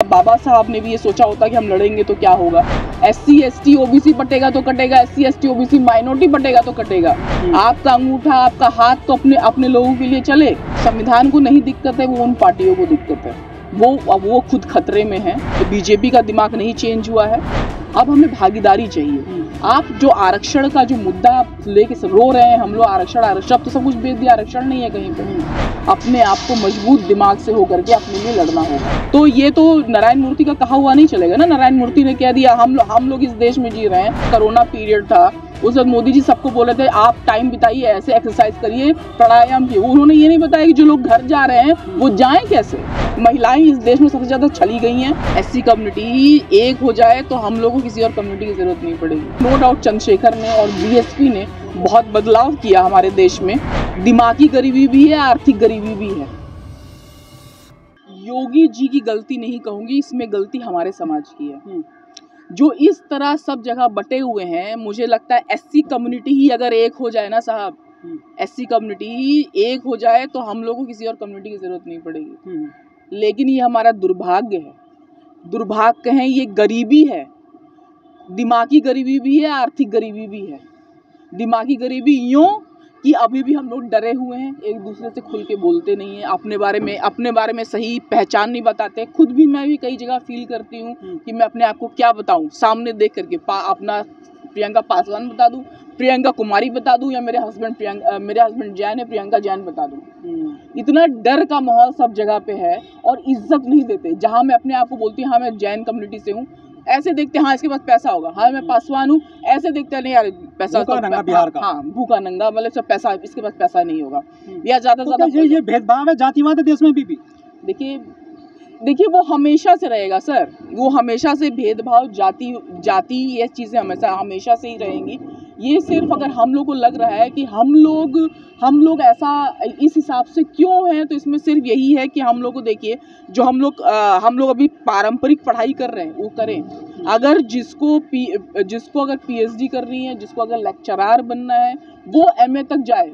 बाबा साहब ने भी ये सोचा होता कि हम लड़ेंगे तो क्या होगा। SC ST OBC बटेगा तो कटेगा, SC ST OBC माइनॉरिटी बटेगा तो कटेगा। आपका अंगूठा, आपका हाथ तो अपने लोगों के लिए चले। संविधान को नहीं दिक्कत है, वो उन पार्टियों को दिक्कत है। वो खुद खतरे में है। तो बीजेपी का दिमाग नहीं चेंज हुआ है। अब हमें भागीदारी चाहिए। आप जो आरक्षण का जो मुद्दा लेके रो रहे हैं, हम लोग आरक्षण अब तो सब कुछ बेच दिया, आरक्षण नहीं है कहीं पे। अपने आप को मजबूत दिमाग से होकर के अपने लिए लड़ना होगा। तो ये तो नारायण मूर्ति का कहा हुआ नहीं चलेगा ना। नारायण मूर्ति ने कह दिया हम लोग इस देश में जी रहे हैं। कोरोना पीरियड था, उस वक्त मोदी जी सबको बोले थे आप टाइम बिताइए, ऐसे एक्सरसाइज करिए, प्राणायाम किए। उन्होंने ये नहीं बताया कि जो लोग घर जा रहे हैं वो जाएं कैसे। महिलाएं इस देश में सबसे ज्यादा छली गई हैं। SC कम्युनिटी एक हो जाए तो हम लोगों को किसी और कम्युनिटी की जरूरत नहीं पड़ेगी। नो डाउट चंद्रशेखर ने और BSP ने बहुत बदलाव किया हमारे देश में। दिमागी गरीबी भी है, आर्थिक गरीबी भी है। योगी जी की गलती नहीं कहूंगी, इसमें गलती हमारे समाज की है। जो इस तरह सब जगह बटे हुए हैं, मुझे लगता है SC कम्युनिटी ही अगर एक हो जाए ना साहब, SC कम्युनिटी ही एक हो जाए तो हम लोगों को किसी और कम्युनिटी की जरूरत नहीं पड़ेगी। लेकिन ये हमारा दुर्भाग्य है, दुर्भाग्य कहें, ये गरीबी है। दिमागी गरीबी भी है, आर्थिक गरीबी भी है। दिमागी गरीबी यूं कि अभी भी हम लोग डरे हुए हैं, एक दूसरे से खुल के बोलते नहीं है, अपने बारे में सही पहचान नहीं बताते। खुद भी मैं भी कई जगह फील करती हूँ कि मैं अपने आप को क्या बताऊँ, सामने देख करके अपना प्रियंका पासवान बता दूं, प्रियंका कुमारी बता दूं, या मेरे हस्बैंड जैन है, प्रियंका जैन बता दूं। इतना डर का माहौल सब जगह पे है और इज्जत नहीं देते। जहां मैं अपने आप को बोलती हूँ हाँ मैं जैन कम्युनिटी से हूँ, ऐसे देखते हाँ इसके पास पैसा होगा, हाँ मैं पासवान हूँ, ऐसे देखते नहीं यार पैसा नंगा बिहार का, हाँ भूखा नंगा, मतलब सब पैसा, इसके पास पैसा नहीं होगा। या ज्यादा ये भेदभाव है, जातिवाद है देश में भी। देखिए वो हमेशा से रहेगा सर, वो हमेशा से भेदभाव, जाति ये चीज़ें हमेशा से ही रहेंगी। ये सिर्फ अगर हम लोग को लग रहा है कि हम लोग ऐसा इस हिसाब से क्यों हैं, तो इसमें सिर्फ यही है कि हम लोग को देखिए, जो हम लोग अभी पारंपरिक पढ़ाई कर रहे हैं वो करें। अगर जिसको अगर PhD करनी है, जिसको अगर लेक्चरार बनना है, वो MA तक जाए।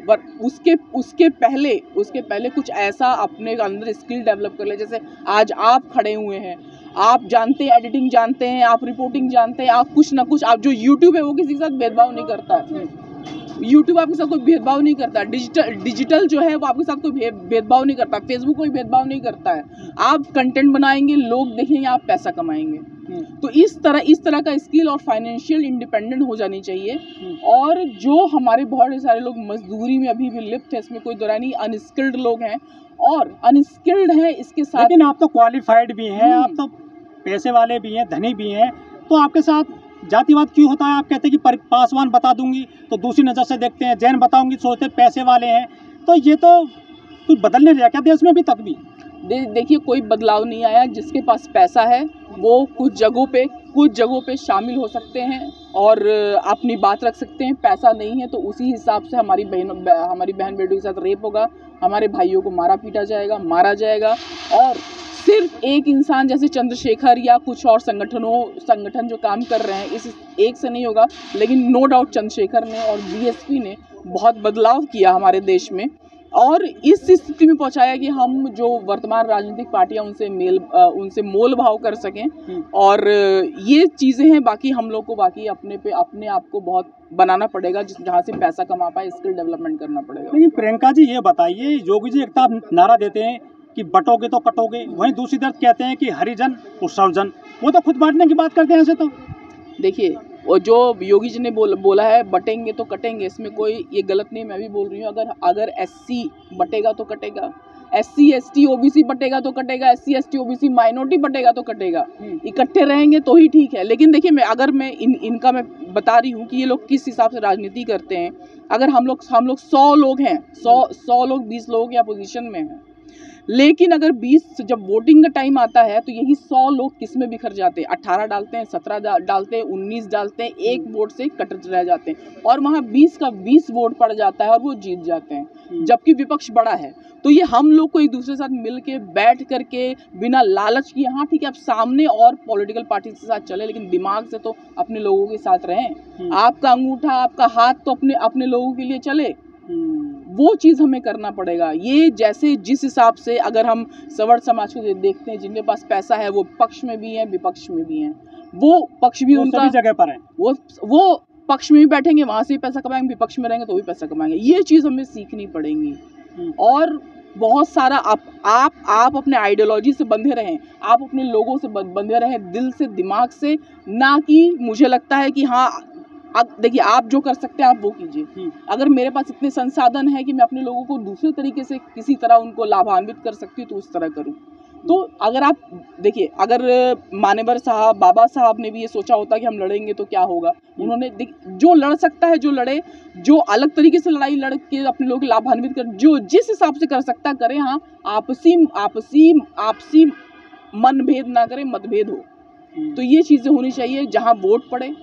उसके पहले कुछ ऐसा अपने अंदर स्किल डेवलप कर ले। जैसे आज आप खड़े हुए हैं, आप जानते हैं, एडिटिंग जानते हैं, आप रिपोर्टिंग जानते हैं, आप कुछ ना कुछ, आप जो YouTube है वो किसी के साथ भेदभाव नहीं करता है। YouTube आपके साथ कोई भेदभाव नहीं करता। डिजिटल जो है वो आपके साथ कोई भेदभाव नहीं करता। फेसबुक कोई भेदभाव नहीं करता है। आप कंटेंट बनाएंगे, लोग देखेंगे, आप पैसा कमाएंगे। तो इस तरह का स्किल और फाइनेंशियल इंडिपेंडेंट हो जानी चाहिए। और जो हमारे बहुत सारे लोग मजदूरी में अभी भी लिप्त है, इसमें कोई दो राय नहीं, अनस्किल्ड लोग हैं और अनस्किल्ड हैं इसके साथ। लेकिन आप तो क्वालिफाइड भी हैं, आप तो पैसे वाले भी हैं, धनी भी हैं, तो आपके साथ जातिवाद क्यों होता है? आप कहते हैं कि पासवान बता दूंगी तो दूसरी नज़र से देखते हैं, जैन बताऊंगी सोचते पैसे वाले हैं। तो ये तो कुछ बदलने रहा क्या देश में अभी तक भी? देखिए कोई बदलाव नहीं आया। जिसके पास पैसा है वो कुछ जगहों पे शामिल हो सकते हैं और अपनी बात रख सकते हैं। पैसा नहीं है तो उसी हिसाब से हमारी बहन बेटियों के साथ रेप होगा, हमारे भाइयों को मारा जाएगा। और सिर्फ एक इंसान जैसे चंद्रशेखर या कुछ और संगठन जो काम कर रहे हैं, इस एक से नहीं होगा। लेकिन नो डाउट चंद्रशेखर ने और BSP ने बहुत बदलाव किया हमारे देश में और इस स्थिति में पहुंचाया कि हम जो वर्तमान राजनीतिक पार्टियां उनसे मोल भाव कर सकें। और ये चीज़ें हैं। बाकी हम लोग को अपने आप को बहुत बनाना पड़ेगा, जहाँ से पैसा कमा पाए, स्किल डेवलपमेंट करना पड़ेगा। लेकिन प्रियंका जी ये बताइए, योगी जी एक नारा देते हैं कि बटोगे तो कटोगे, वहीं दूसरी तरफ कहते हैं कि हरिजन उत्सर्जन, वो तो खुद बांटने की बात करते हैं। ऐसे तो देखिए वो जो योगी जी ने बोला है बटेंगे तो कटेंगे, इसमें कोई ये गलत नहीं, मैं भी बोल रही हूँ। अगर SC बटेगा तो कटेगा, SC ST OBC बटेगा तो कटेगा, SC ST OBC माइनॉरिटी बटेगा तो कटेगा। इकट्ठे रहेंगे तो ही ठीक है। लेकिन देखिए मैं इनका मैं बता रही हूँ कि ये लोग किस हिसाब से राजनीति करते हैं। अगर हम लोग 100 लोग हैं, 100 लोग 20 लोगों की अपोजिशन में हैं, लेकिन अगर 20 जब वोटिंग का टाइम आता है तो यही 100 लोग किस में बिखर जाते हैं, 18 डालते हैं, 17 डालते हैं, 19 डालते हैं, एक वोट से कट रह जाते हैं और वहाँ 20 का 20 वोट पड़ जाता है और वो जीत जाते हैं, जबकि विपक्ष बड़ा है। तो ये हम लोग को एक दूसरे के साथ मिल के बैठ करके बिना लालच की, हाँ ठीक है आप सामने और पॉलिटिकल पार्टी के साथ चले, लेकिन दिमाग से तो अपने लोगों के साथ रहें। आपका अंगूठा, आपका हाथ तो अपने लोगों के लिए चले। वो चीज़ हमें करना पड़ेगा। ये जैसे जिस हिसाब से अगर हम सवर्ण समाज को देखते हैं, जिनके पास पैसा है वो पक्ष में भी हैं विपक्ष में भी हैं, वो पक्ष भी उनका सभी जगह पर है, वो पक्ष में भी बैठेंगे, वहाँ से भी पैसा कमाएंगे, विपक्ष में रहेंगे तो भी पैसा कमाएंगे। ये चीज़ हमें सीखनी पड़ेगी। और बहुत सारा आप अपने आइडियोलॉजी से बंधे रहें, आप अपने लोगों से बंधे रहें, दिल से दिमाग से, ना कि मुझे लगता है कि हाँ देखिए आप जो कर सकते हैं आप वो कीजिए। अगर मेरे पास इतने संसाधन है कि मैं अपने लोगों को दूसरे तरीके से किसी तरह उनको लाभान्वित कर सकती हूँ तो उस तरह करूँ। तो अगर आप देखिए, अगर मानेवर साहब, बाबा साहब ने भी ये सोचा होता कि हम लड़ेंगे तो क्या होगा, उन्होंने जो लड़ सकता है जो लड़े, जो अलग तरीके से लड़ाई लड़ के अपने लोग लाभान्वित कर, जो जिस हिसाब से कर सकता है करे। हाँ, आपसी मनभेद ना करें, मतभेद हो। तो ये चीज़ें होनी चाहिए। जहाँ वोट पड़े,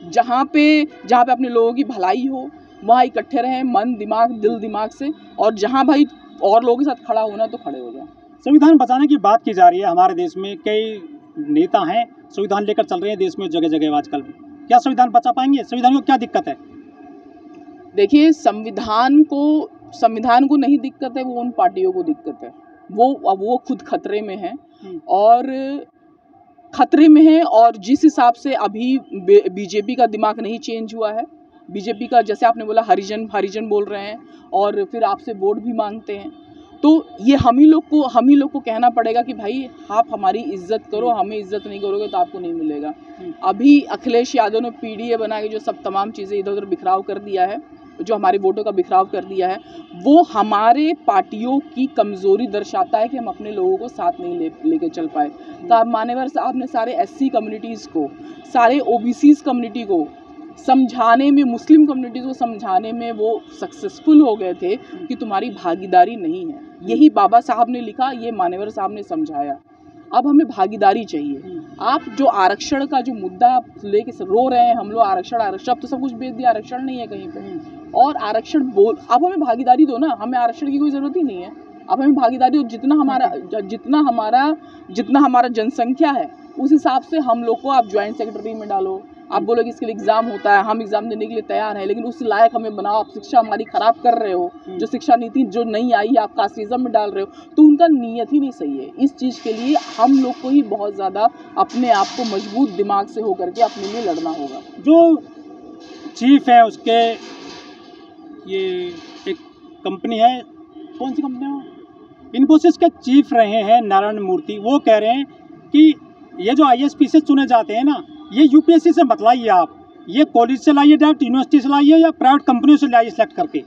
जहाँ पे अपने लोगों की भलाई हो, वहाँ इकट्ठे रहें मन दिमाग दिल दिमाग से, और जहाँ भाई और लोगों के साथ खड़ा होना तो खड़े हो जाए। संविधान बचाने की बात की जा रही है, हमारे देश में कई नेता हैं संविधान लेकर चल रहे हैं देश में जगह जगह आजकल। क्या संविधान बचा पाएंगे? संविधान को क्या दिक्कत है? देखिए, संविधान को नहीं दिक्कत है, वो उन पार्टियों को दिक्कत है। वो खुद खतरे में है, और जिस हिसाब से अभी बीजेपी का दिमाग नहीं चेंज हुआ है, बीजेपी का जैसे आपने बोला हरिजन बोल रहे हैं और फिर आपसे वोट भी मांगते हैं, तो ये हम ही लोग को कहना पड़ेगा कि भाई आप हमारी इज्जत करो, हमें इज्जत नहीं करोगे तो आपको नहीं मिलेगा। अभी अखिलेश यादव ने पीडीए बना के जो सब तमाम चीज़ें इधर उधर बिखराव कर दिया है, जो हमारे वोटों का बिखराव कर दिया है, वो हमारे पार्टियों की कमज़ोरी दर्शाता है कि हम अपने लोगों को साथ नहीं लेके चल पाए। तो मानेवर साहब ने सारे एससी कम्युनिटीज़ को, सारे ओबीसी कम्युनिटी को समझाने में, मुस्लिम कम्युनिटी को समझाने में वो सक्सेसफुल हो गए थे कि तुम्हारी भागीदारी नहीं है। यही बाबा साहब ने लिखा, ये मानेवर साहब ने समझाया। अब हमें भागीदारी चाहिए। आप जो आरक्षण का जो मुद्दा आप लेके रो रहे हैं, हम लोग आरक्षण अब तो सब कुछ बेच दिया, आरक्षण नहीं है कहीं पे। और आरक्षण अब हमें भागीदारी दो ना, हमें आरक्षण की कोई ज़रूरत ही नहीं है। अब हमें भागीदारी दो, जितना हमारा जनसंख्या है उस हिसाब से हम लोग को आप ज्वाइंट सेक्रेटरी में डालो। आप बोलो कि इसके लिए एग्ज़ाम होता है, हम एग्ज़ाम देने के लिए तैयार हैं, लेकिन उस लायक हमें बनाओ। आप शिक्षा हमारी ख़राब कर रहे हो, जो शिक्षा नीति जो नहीं आई है आप कास्टिज़म में डाल रहे हो, तो उनका नीयत ही नहीं सही है। इस चीज़ के लिए हम लोग को ही बहुत ज़्यादा अपने आप को मजबूत दिमाग से होकर के अपने लिए लड़ना होगा। जो चीफ है उसके, ये एक कंपनी है, कौन सी कंपनी है, इन्फोसिस के चीफ रहे हैं नारायण मूर्ति, वो कह रहे हैं कि ये जो ISP चुने जाते हैं ना, ये UPSC से मत लाइए, आप ये कॉलेज से लाइए, डायरेक्ट यूनिवर्सिटी से लाइए या प्राइवेट कंपनियों से लाइए सेलेक्ट करके।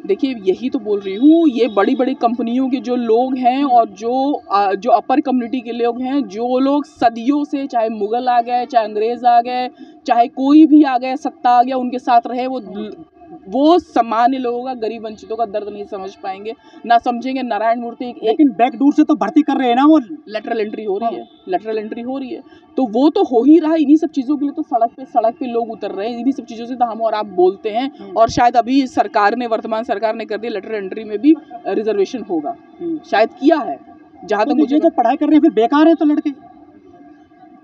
देखिए, यही तो बोल रही हूँ, ये बड़ी बड़ी कंपनियों के जो लोग हैं और जो अपर कम्युनिटी के लोग हैं, जो लोग सदियों से, चाहे मुगल आ गए, चाहे अंग्रेज़ आ गए, चाहे कोई भी आ गए, सत्ता आ गया, उनके साथ रहे, वो सामान्य लोगों का, गरीब वंचितों का दर्द नहीं समझ पाएंगे, ना समझेंगे। नारायण मूर्ति लेकिन बैकडोर से तो भर्ती कर रहे हैं ना, वो लेटरल एंट्री हो रही है, तो वो तो हो ही रहा है। इन्हीं सब चीज़ों के लिए तो सड़क पे लोग उतर रहे हैं, इन्हीं सब चीज़ों से तो हम और आप बोलते हैं। और शायद अभी वर्तमान सरकार ने कर दिया, लेटरल एंट्री में भी रिजर्वेशन होगा, शायद किया है, जहाँ तक मुझे। जो पढ़ाई कर रहे हैं फिर बेकार है तो लड़के।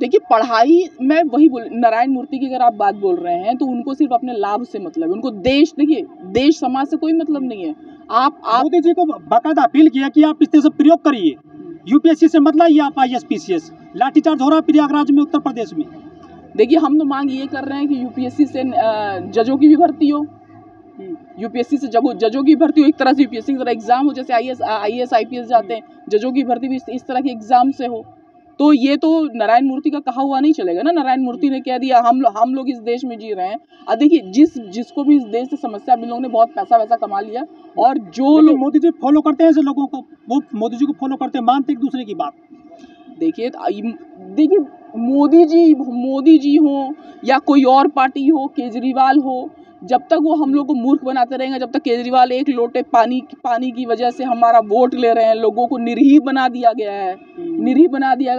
देखिए, पढ़ाई, मैं वही नारायण मूर्ति की अगर आप बात बोल रहे हैं तो उनको सिर्फ अपने लाभ से मतलब है, उनको देश समाज से कोई मतलब नहीं है। आप मोदी जी को बाकायदा अपील किया कि आप इस तरह से प्रयोग करिए, UPSC से मत लाइए आप ISPCS। लाठीचार्ज हो रहा है प्रयागराज में, उत्तर प्रदेश में। देखिए, हम तो मांग ये कर रहे हैं कि UPSC से जजों की भी भर्ती हो, UPSC से जजों की भर्ती हो, एक तरह से UPSC की तरह एग्जाम हो, जैसे IAS IPS जाते हैं, जजों की भर्ती भी इस तरह के एग्जाम से हो। तो ये तो नारायण मूर्ति का कहा हुआ नहीं चलेगा ना। नारायण मूर्ति ने कह दिया हम लोग इस देश में जी रहे हैं। देखिए, जिसको भी इस देश से समस्या, हम लोगों ने बहुत पैसा कमा लिया, और जो लोग मोदी जी फॉलो करते हैं ऐसे लोगों को, वो मोदी जी को फॉलो करते हैं, मानते एक दूसरे की बात। देखिए, मोदी जी हो या कोई और पार्टी हो, केजरीवाल हो, जब तक वो हम लोग को मूर्ख बनाते रहेंगे, जब तक केजरीवाल एक लोटे पानी की वजह से हमारा वोट ले रहे हैं, लोगों को निरीह बना दिया गया है,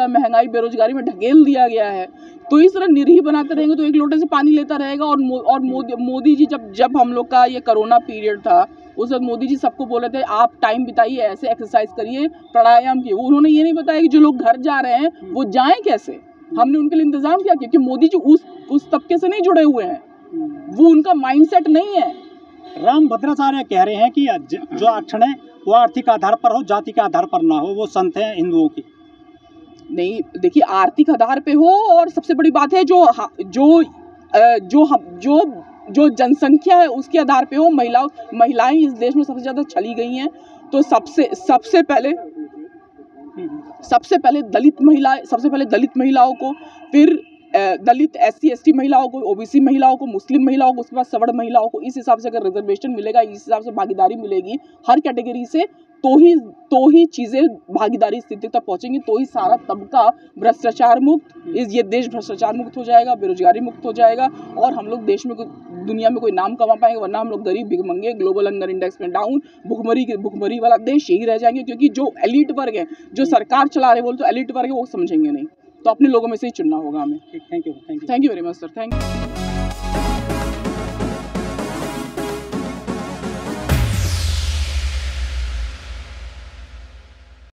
महंगाई बेरोजगारी में ढकेल दिया गया है, तो इस तरह निरीह बनाते रहेंगे तो एक लोटे से पानी लेता रहेगा। और मोदी जी जब हम लोग का ये कोरोना पीरियड था, उस वक्त मोदी जी सबको बोले थे आप टाइम बिताइए, ऐसे एक्सरसाइज करिए, प्राणायाम किए। उन्होंने ये नहीं बताया कि जो लोग घर जा रहे हैं वो जाएं कैसे। हमने उनके लिए इंतजाम किया, क्योंकि मोदी जी उस तबके से नहीं जुड़े हुए हैं, वो उनका माइंडसेट नहीं है। राम भद्राचार्य कह रहे हैं कि जो आरक्षण है वो आर्थिक आधार पर हो, जाति के आधार पर ना हो। वो संत हैं हिंदुओं की। नहीं, देखिए आर्थिक आधार पे हो, और सबसे बड़ी बात है जो जनसंख्या है उसके आधार पे हो। महिलाएं इस देश में सबसे ज्यादा छली गई हैं, तो सबसे पहले दलित महिलाओं को, फिर दलित SC ST महिलाओं को, OBC महिलाओं को, मुस्लिम महिलाओं को, उसके बाद सवर्ण महिलाओं को, इस हिसाब से अगर रिजर्वेशन मिलेगा, इस हिसाब से भागीदारी मिलेगी हर कैटेगरी से, तो ही चीजें भागीदारी स्थिति तक पहुंचेंगी, तो ही सारा तबका भ्रष्टाचार मुक्त, ये देश भ्रष्टाचार मुक्त हो जाएगा, बेरोजगारी मुक्त हो जाएगा, और हम लोग देश में दुनिया में कोई नाम कमा पाएंगे। वरना हम लोग गरीब भिखमंगे, ग्लोबल हंगर इंडेक्स में डाउन, भुखमरी वाला देश यही रह जाएंगे। क्योंकि जो एलिट वर्ग है, जो सरकार चला रहे, बोल तो एलिट वर्ग है, वो समझेंगे नहीं। तो अपने लोगों में से ही चुनना होगा हमें। Thank you very much sir, thank you.